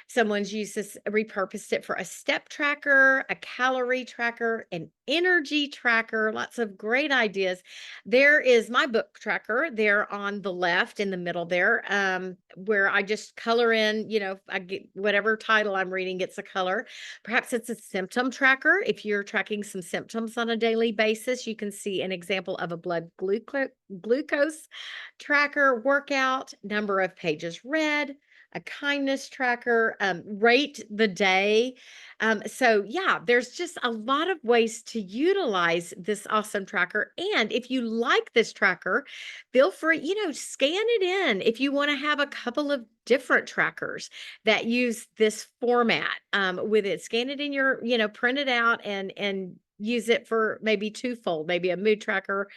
Someone's used this, repurposed it for a step tracker, a calorie tracker, an energy tracker, lots of great ideas. There is my book tracker there on the left in the middle there, where I just color in, I get whatever title I'm reading gets a color. Perhaps it's a symptom tracker. If you're tracking some symptoms on a daily basis, you can see an example of a blood glucose tracker, workout, number of pages read, a kindness tracker, rate the day. So, yeah, there's just a lot of ways to utilize this awesome tracker. And if you like this tracker, feel free, scan it in if you want to have a couple of different trackers that use this format with it. Scan it in your, print it out and use it for maybe twofold, maybe a mood tracker.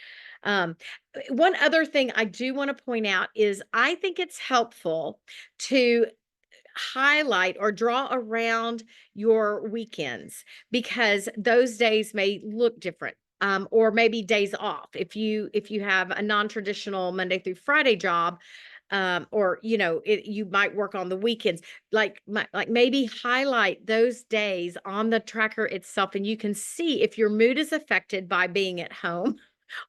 One other thing I do want to point out is I think it's helpful to highlight or draw around your weekends because those days may look different. Or maybe days off. If you have a non-traditional Monday through Friday job, or you might work on the weekends, like maybe highlight those days on the tracker itself, and you can see if your mood is affected by being at home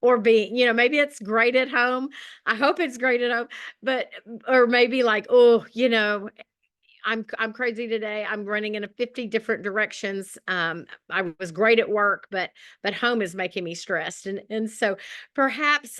or being, maybe it's great at home. I hope it's great at home, but or maybe like, oh, I'm crazy today. I'm running in a 50 different directions. I was great at work, but home is making me stressed. And so perhaps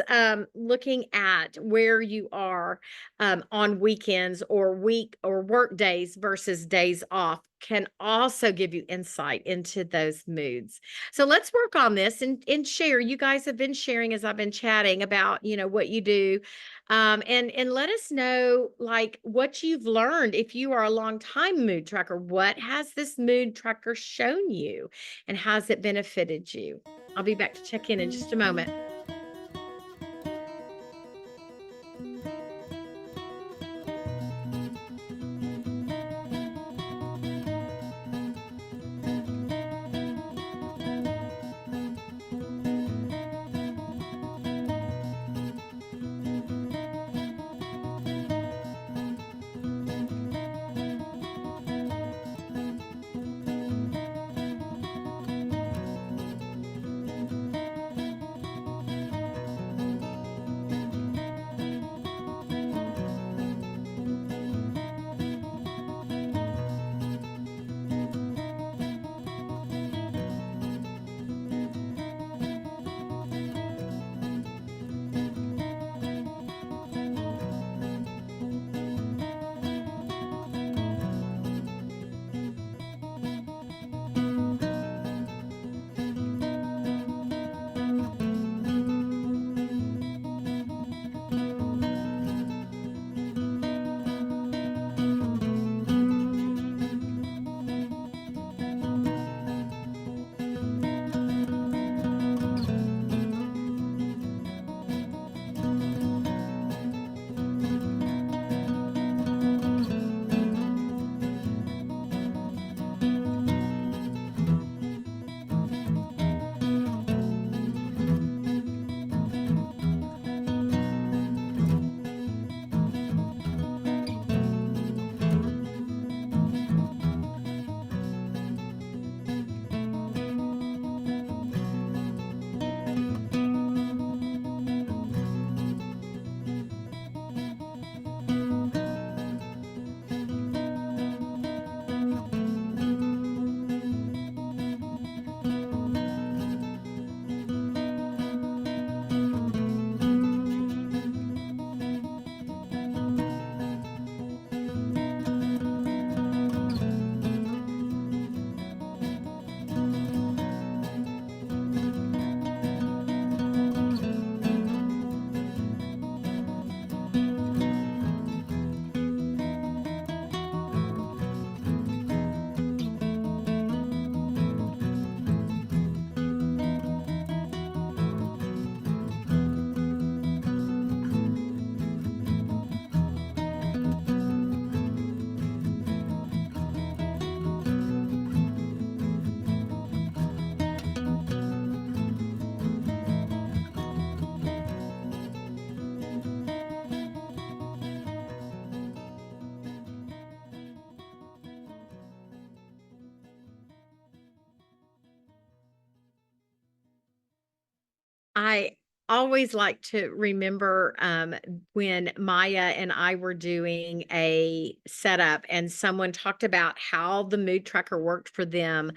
looking at where you are on weekends or week or work days versus days off can also give you insight into those moods. So let's work on this and share. You guys have been sharing as I've been chatting about, what you do, and let us know like what you've learned. If you are a long time mood tracker, what has this mood tracker shown you and has it benefited you? I'll be back to check in just a moment. I always like to remember when Maya and I were doing a setup and someone talked about how the mood tracker worked for them.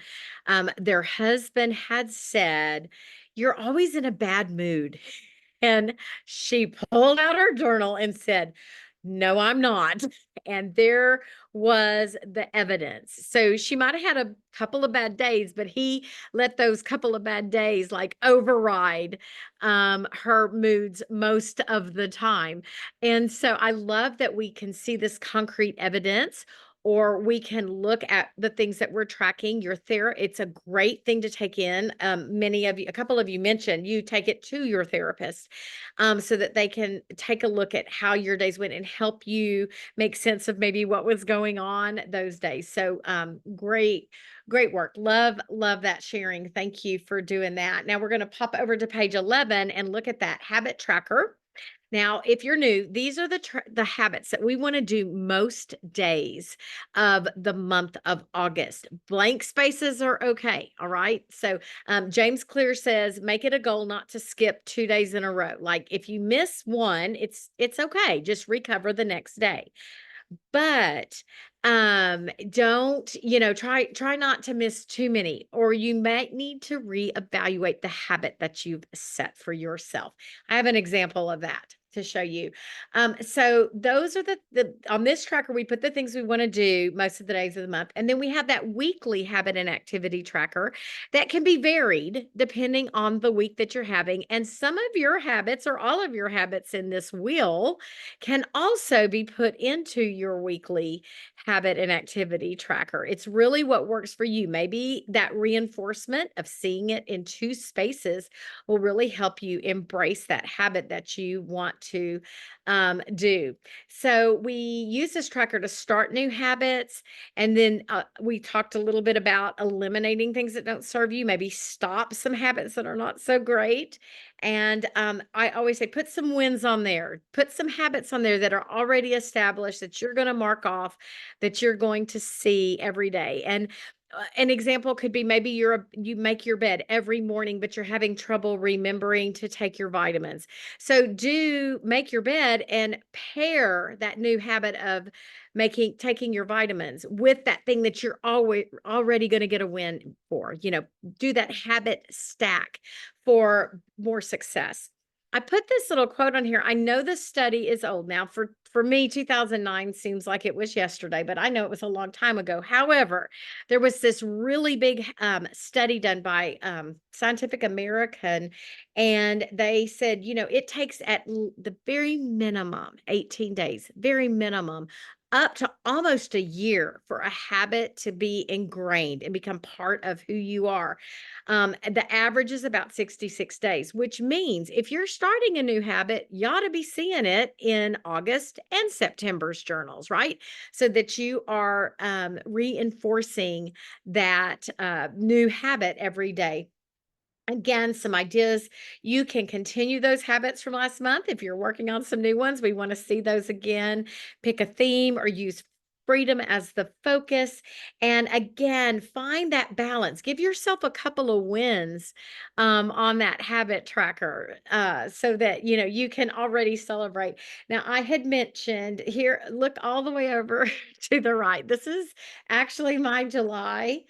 Their husband had said, "You're always in a bad mood." And she pulled out her journal and said, "No, I'm not." And there was the evidence. So she might have had a couple of bad days, but he let those couple of bad days like override her moods most of the time. And so I love that we can see this concrete evidence, or we can look at the things that we're tracking. Your it's a great thing to take in. Many of you, a couple of you mentioned you take it to your therapist, so that they can take a look at how your days went and help you make sense of maybe what was going on those days. So great work. Love that sharing. Thank you for doing that. Now we're going to pop over to page 11 and look at that habit tracker. Now, if you're new, these are the habits that we want to do most days of the month of August. Blank spaces are okay. All right. So James Clear says, make it a goal not to skip 2 days in a row. Like if you miss one, it's okay. Just recover the next day. But don't, try not to miss too many, or you might need to reevaluate the habit that you've set for yourself. I have an example of that to show you. So those are the on this tracker, we put the things we want to do most of the days of the month. And then we have that weekly habit and activity tracker that can be varied depending on the week that you're having. And some of your habits, or all of your habits in this wheel, can also be put into your weekly habit and activity tracker. It's really what works for you. Maybe that reinforcement of seeing it in two spaces will really help you embrace that habit that you want to do. So we use this tracker to start new habits. And then we talked a little bit about eliminating things that don't serve you, maybe stop some habits that are not so great. And I always say, put some wins on there, put some habits on there that are already established that you're going to mark off, that you're going to see every day. And an example could be maybe you make your bed every morning, but you're having trouble remembering to take your vitamins. So do make your bed and pair that new habit of taking your vitamins with that thing that you're already going to get a win for. Do that habit stack for more success. I put this little quote on here. I know the study is old now. For me, 2009 seems like it was yesterday, but I know it was a long time ago. However, there was this really big study done by Scientific American, and they said, it takes at the very minimum 18 days, very minimum, up to almost a year for a habit to be ingrained and become part of who you are. The average is about 66 days, which means if you're starting a new habit, you ought to be seeing it in August and September's journals, right? So that you are reinforcing that new habit every day. Again, some ideas. You can continue those habits from last month. If you're working on some new ones, we want to see those again. Pick a theme or use freedom as the focus. And again, find that balance. Give yourself a couple of wins on that habit tracker so that, you can already celebrate. Now, I had mentioned here, look all the way over to the right. This is actually my July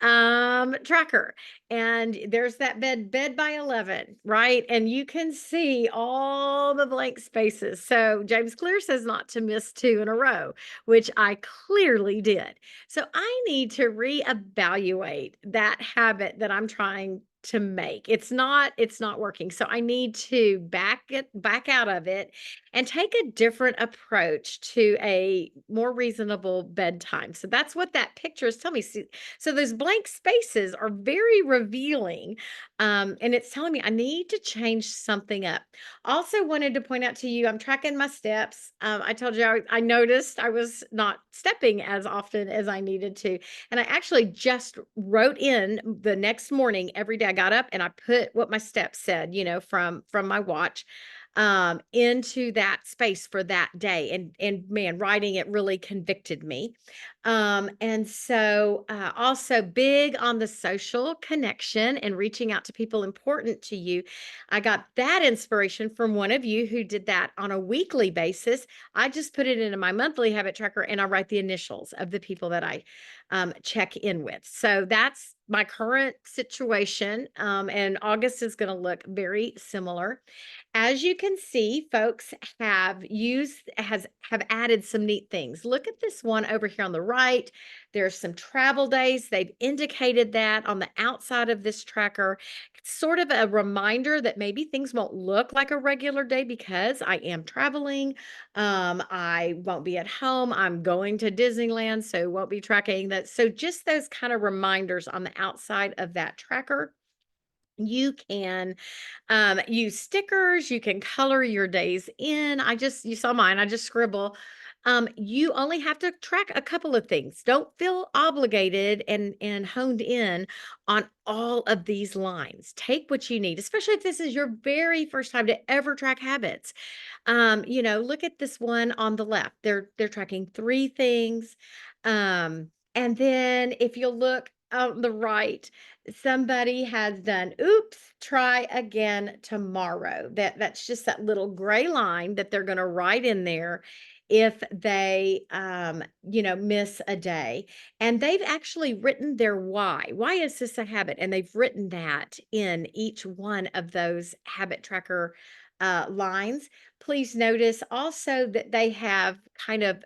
tracker, and there's that bed by 11, right? And you can see all the blank spaces. So James Clear says not to miss 2 in a row, which I clearly did. So I need to reevaluate that habit that I'm trying to make. It's not working. So I need to back out of it and take a different approach to a more reasonable bedtime. So that's what that picture is telling me. So those blank spaces are very revealing, and it's telling me I need to change something up. Also wanted to point out to you, I'm tracking my steps. I told you I noticed I was not stepping as often as I needed to. And I actually just wrote in the next morning, every day I got up and I put what my steps said, from my watch into that space for that day. And man, writing it really convicted me. And so, also big on the social connection and reaching out to people important to you. I got that inspiration from one of you who did that on a weekly basis. I just put it into my monthly habit tracker and I write the initials of the people that I check in with. So that's my current situation. And August is going to look very similar. As you can see, folks have added some neat things. Look at this one over here on the right. There's some travel days. They've indicated that on the outside of this tracker. It's sort of a reminder that maybe things won't look like a regular day because I am traveling. I won't be at home. I'm going to Disneyland, so won't be tracking that. So just those kind of reminders on the outside of that tracker. You can use stickers, you can color your days in. You saw mine, I just scribble. You only have to track a couple of things. Don't feel obligated and honed in on all of these lines. Take what you need, especially if this is your very first time to ever track habits. Look at this one on the left. They're tracking 3 things. And then if you look on the right, somebody has done, oops, try again tomorrow. That's just that little gray line that they're going to write in there if they miss a day. And they've actually written their why. Why is this a habit? And they've written that in each one of those habit tracker lines. Please notice also that they have kind of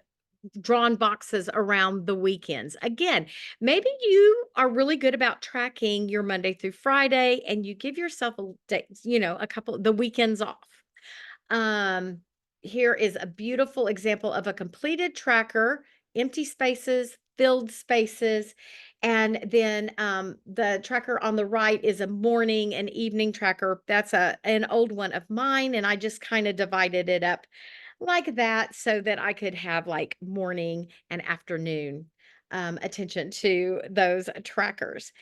drawn boxes around the weekends. Again, maybe you are really good about tracking your Monday through Friday and you give yourself a day, a couple the weekends off. Um, Here is a beautiful example of a completed tracker, empty spaces, filled spaces. And then the tracker on the right is a morning and evening tracker. That's an old one of mine. And I just kind of divided it up like that so that I could have like morning and afternoon attention to those trackers.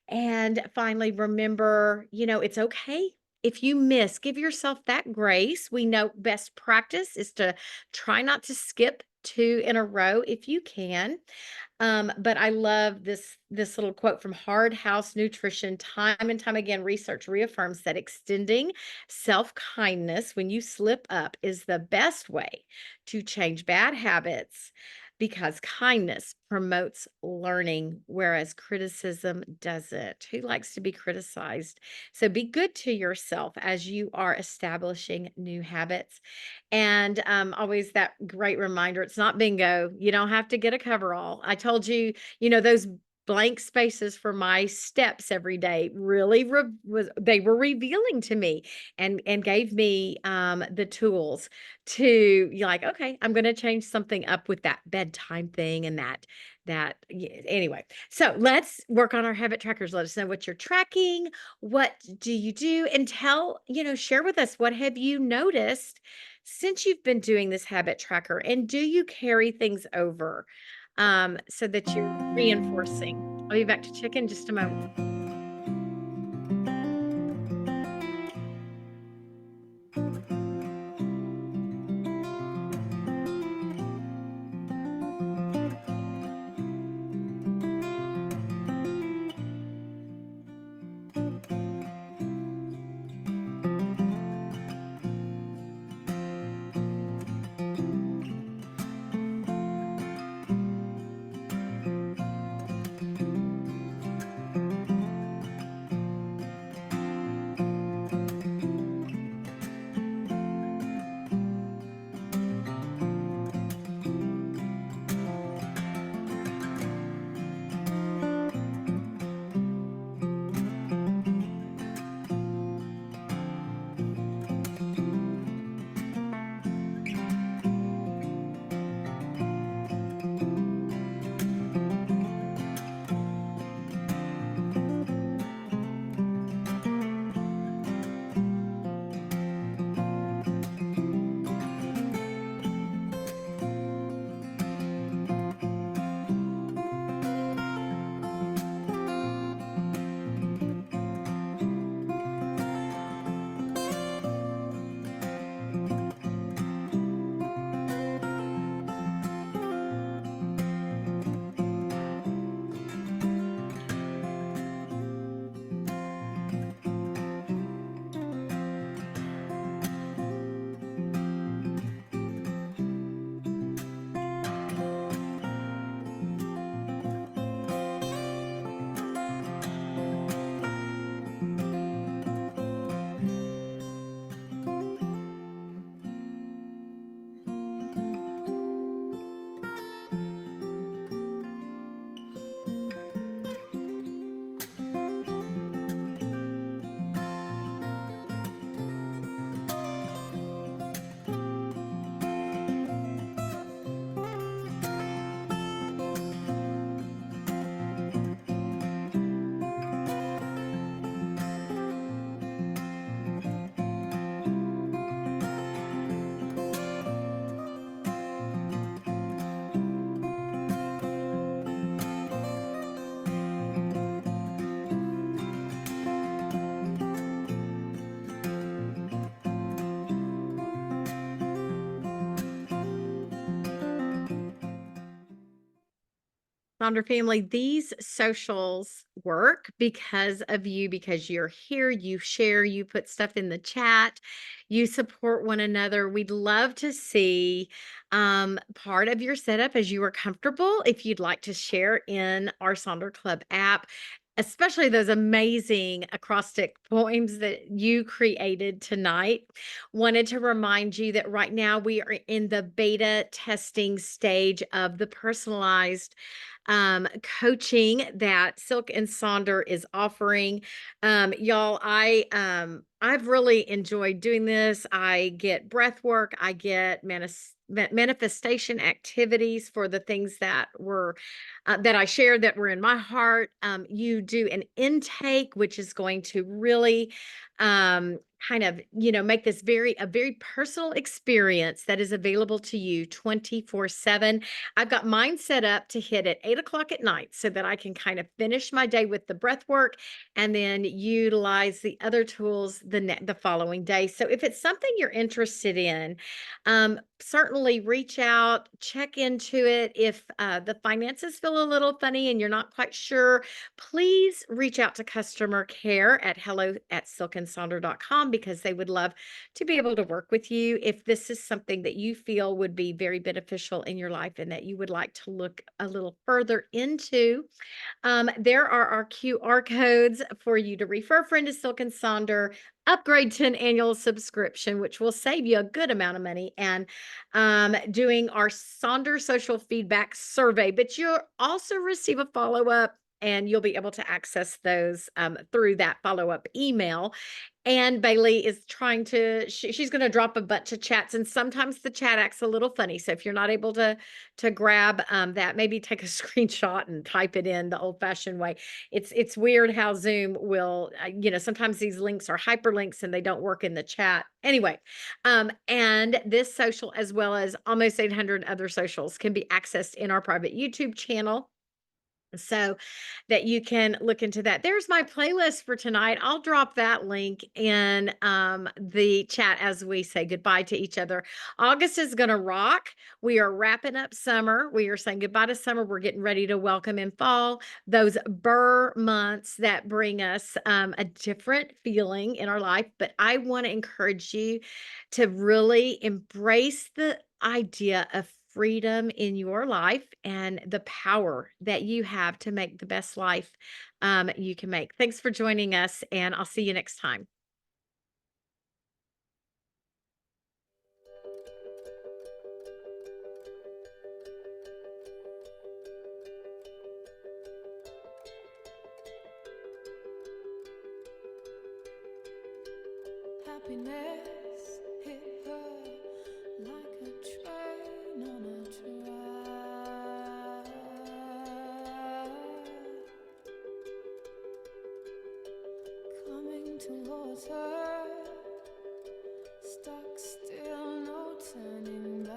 And finally, remember, it's okay if you miss, give yourself that grace. We know best practice is to try not to skip 2 in a row if you can. But I love this little quote from Hard House Nutrition. Time and time again, research reaffirms that extending self-kindness when you slip up is the best way to change bad habits because kindness promotes learning, whereas criticism doesn't. Who likes to be criticized? So be good to yourself as you are establishing new habits. And always that great reminder, it's not bingo. You don't have to get a coverall. I told you, those blank spaces for my steps every day really they were revealing to me and gave me the tools to you're like, okay, I'm going to change something up with that bedtime thing and anyway. So let's work on our habit trackers. Let us know what you're tracking. What do you do? And share with us, what have you noticed since you've been doing this habit tracker, and do you carry things over so that you're reinforcing? I'll be back to check in just a moment. Sonder family, these socials work because of you, because you're here, you share, you put stuff in the chat, you support one another. We'd love to see part of your setup as you are comfortable. If you'd like to share in our Sonder Club app, especially those amazing acrostic poems that you created tonight. Wanted to remind you that right now we are in the beta testing stage of the personalized coaching that Silk and Sonder is offering. Y'all, I've really enjoyed doing this. I get breath work, I get manifestation activities for the things that were that I shared that were in my heart. You do an intake, which is going to really kind of, make this a very personal experience that is available to you 24/7. I've got mine set up to hit at 8 o'clock at night so that I can kind of finish my day with the breath work and then utilize the other tools the following day. So if it's something you're interested in, certainly reach out, check into it. If the finances feel a little funny and you're not quite sure, please reach out to customer care at hello@silkandsonder.com because they would love to be able to work with you if this is something that you feel would be very beneficial in your life and that you would like to look a little further into. There are our QR codes for you to refer a friend to Silk and Sonder, upgrade to an annual subscription, which will save you a good amount of money, and doing our Sonder social feedback survey. But you'll also receive a follow-up and you'll be able to access those through that follow-up email. And Bailey is trying to, she's going to drop a bunch of chats, and sometimes the chat acts a little funny. So if you're not able to grab that, maybe take a screenshot and type it in the old-fashioned way. It's weird how Zoom will, sometimes these links are hyperlinks and they don't work in the chat. Anyway, and this social, as well as almost 800 other socials, can be accessed in our private YouTube channel, so that you can look into that. There's my playlist for tonight. I'll drop that link in the chat as we say goodbye to each other. August is going to rock. We are wrapping up summer. We are saying goodbye to summer. We're getting ready to welcome in fall, those burr months that bring us a different feeling in our life. But I want to encourage you to really embrace the idea of freedom in your life and the power that you have to make the best life you can make. Thanks for joining us, and I'll see you next time. Happiness hit her like a train on a track, coming towards her, stuck still, no turning back.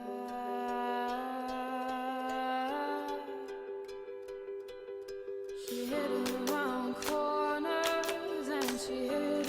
She hid around corners and she hid